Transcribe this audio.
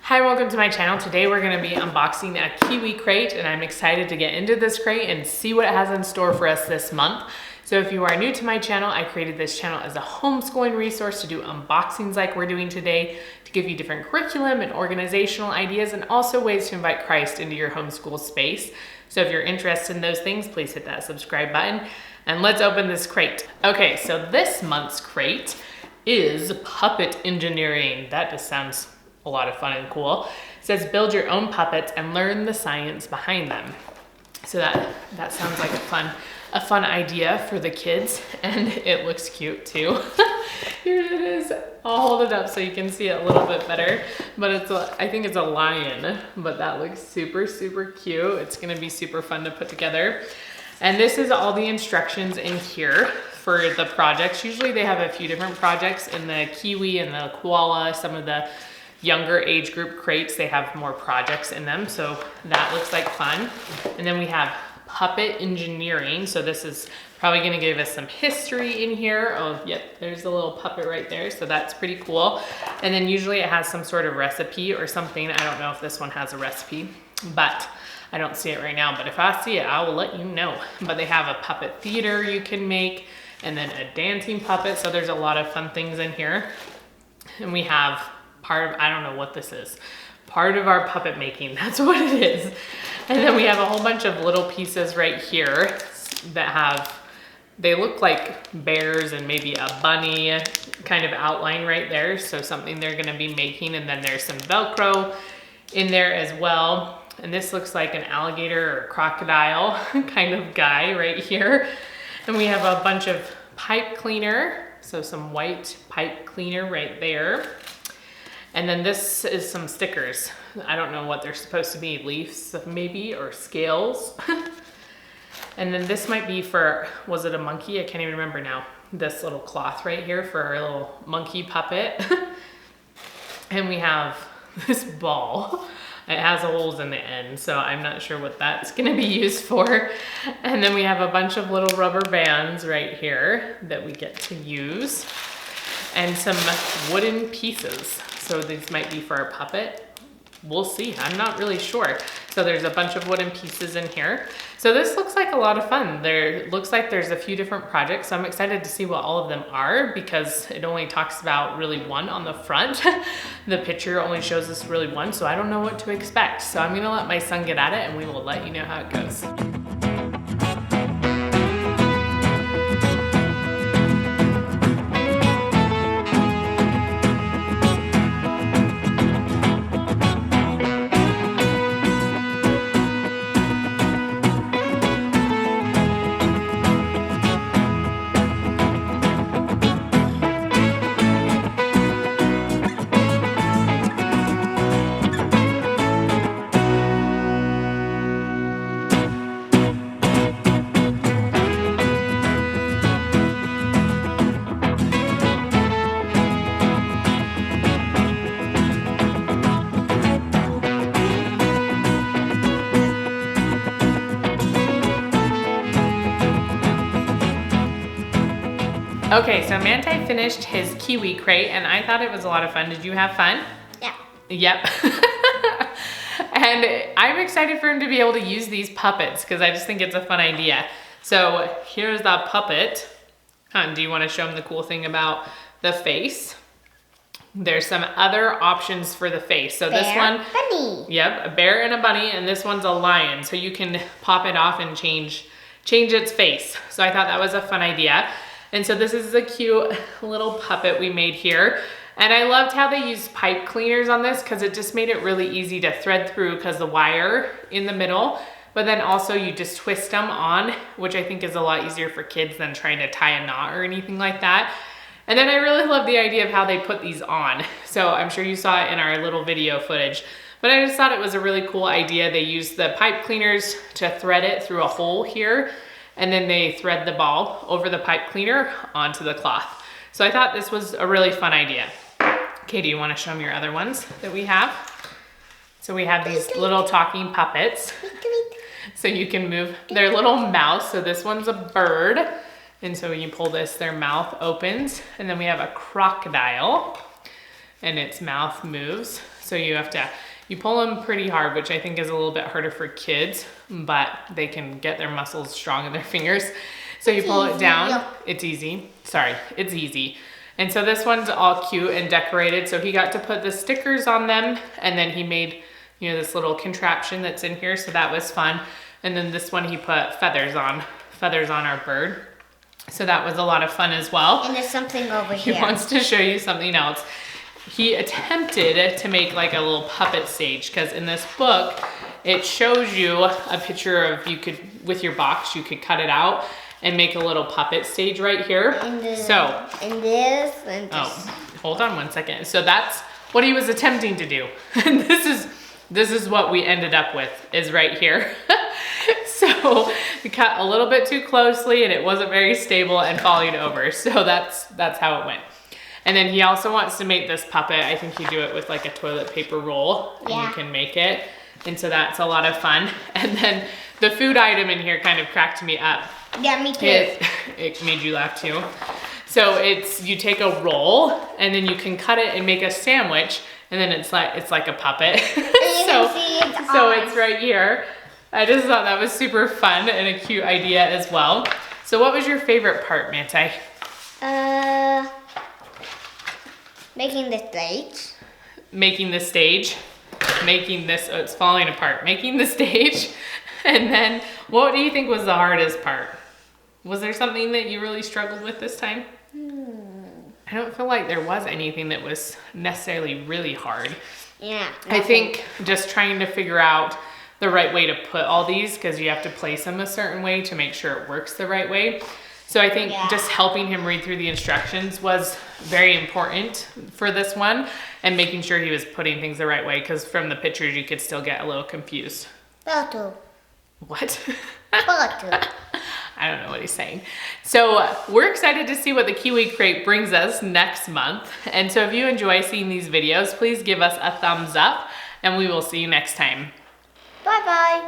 Hi, welcome to my channel. Today we're going to be unboxing a Kiwi Crate, and I'm excited to get into this crate and see what it has in store for us this month. So if you are new to my channel, I created this channel as a homeschooling resource to do unboxings like we're doing today, to give you different curriculum and organizational ideas, and also ways to invite Christ into your homeschool space. So if you're interested in those things, please hit that subscribe button and let's open this crate. Okay, so this month's crate is puppet engineering. That just sounds a lot of fun and cool. It says build your own puppets and learn the science behind them. So that sounds like a fun idea for the kids, and it looks cute too. Here it is. I'll hold it up so you can see it a little bit better, but I think it's a lion, but that looks super cute. It's gonna be super fun to put together. And this is all the instructions in here for the projects. Usually they have a few different projects in the Kiwi and the Koala, some of the younger age group crates, they have more projects in them. So that looks like fun. And then we have puppet engineering. So this is probably gonna give us some history in here. Oh, yep, there's a little puppet right there. So that's pretty cool. And then usually it has some sort of recipe or something. I don't know if this one has a recipe, but I don't see it right now. But if I see it, I will let you know. But they have a puppet theater you can make, and then a dancing puppet. So there's a lot of fun things in here. And we have I don't know what this is. Part of our puppet making, that's what it is. And then we have a whole bunch of little pieces right here that they look like bears and maybe a bunny kind of outline right there. So something they're gonna be making. And then there's some Velcro in there as well. And this looks like an alligator or crocodile kind of guy right here. And we have a bunch of pipe cleaner. So some white pipe cleaner right there. And then this is some stickers. I don't know what they're supposed to be, leaves maybe, or scales. And then this might be for, was it a monkey? I can't even remember now. This little cloth right here for our little monkey puppet. And we have this ball. It has holes in the end, so I'm not sure what that's gonna be used for. And then we have a bunch of little rubber bands right here that we get to use. And some wooden pieces. So these might be for our puppet. We'll see, I'm not really sure. So there's a bunch of wooden pieces in here. So this looks like a lot of fun. Looks like there's a few different projects. So I'm excited to see what all of them are because it only talks about really one on the front. The picture only shows us really one, so I don't know what to expect. So I'm gonna let my son get at it and we will let you know how it goes. Okay, so Manti finished his Kiwi Crate and I thought it was a lot of fun. Did you have fun? Yeah. Yep. And I'm excited for him to be able to use these puppets because I just think it's a fun idea. So here's the puppet. Do you want to show him the cool thing about the face? There's some other options for the face. So this one, bunny. Yep, a bear and a bunny, and this one's a lion. So you can pop it off and change its face. So I thought that was a fun idea. And so this is a cute little puppet we made here. And I loved how they used pipe cleaners on this because it just made it really easy to thread through because the wire in the middle, but then also you just twist them on, which I think is a lot easier for kids than trying to tie a knot or anything like that. And then I really love the idea of how they put these on. So I'm sure you saw it in our little video footage, but I just thought it was a really cool idea. They used the pipe cleaners to thread it through a hole here, and then they thread the ball over the pipe cleaner onto the cloth. So I thought this was a really fun idea. Okay, do you want to show them your other ones that we have? So we have these little talking puppets. So you can move their little mouth. So this one's a bird. And so when you pull this, their mouth opens. And then we have a crocodile and its mouth moves. So you pull them pretty hard, which I think is a little bit harder for kids, but they can get their muscles strong in their fingers. So you pull it down. It's easy. Sorry, it's easy. And so this one's all cute and decorated. So he got to put the stickers on them, and then he made, you know, this little contraption that's in here. So that was fun. And then this one he put feathers on our bird. So that was a lot of fun as well. And there's something over here. He wants to show you something else. He attempted to make like a little puppet stage, because in this book, it shows you a picture of, with your box, you could cut it out and make a little puppet stage right here. And this, and this. Oh, hold on one second. So that's what he was attempting to do. And this is what we ended up with, is right here. So we cut a little bit too closely and it wasn't very stable and falling over. So that's how it went. And then he also wants to make this puppet. I think you do it with like a toilet paper roll, and you can make it. And so that's a lot of fun. And then the food item in here kind of cracked me up. Yeah, me too. It made you laugh too. So you take a roll and then you can cut it and make a sandwich, and then it's like a puppet. So it's right here. I just thought that was super fun and a cute idea as well. So what was your favorite part, Manti? Making the stage. Making the stage. Making this, oh, it's falling apart. Making the stage. And then what do you think was the hardest part? Was there something that you really struggled with this time? I don't feel like there was anything that was necessarily really hard. Yeah. I think just trying to figure out the right way to put all these, because you have to place them a certain way to make sure it works the right way. So I think just helping him read through the instructions was very important for this one, and making sure he was putting things the right way, because from the pictures you could still get a little confused. Bottle. What? Bottle. I don't know what he's saying. So we're excited to see what the Kiwi Crate brings us next month. And so if you enjoy seeing these videos, please give us a thumbs up, and we will see you next time. Bye-bye.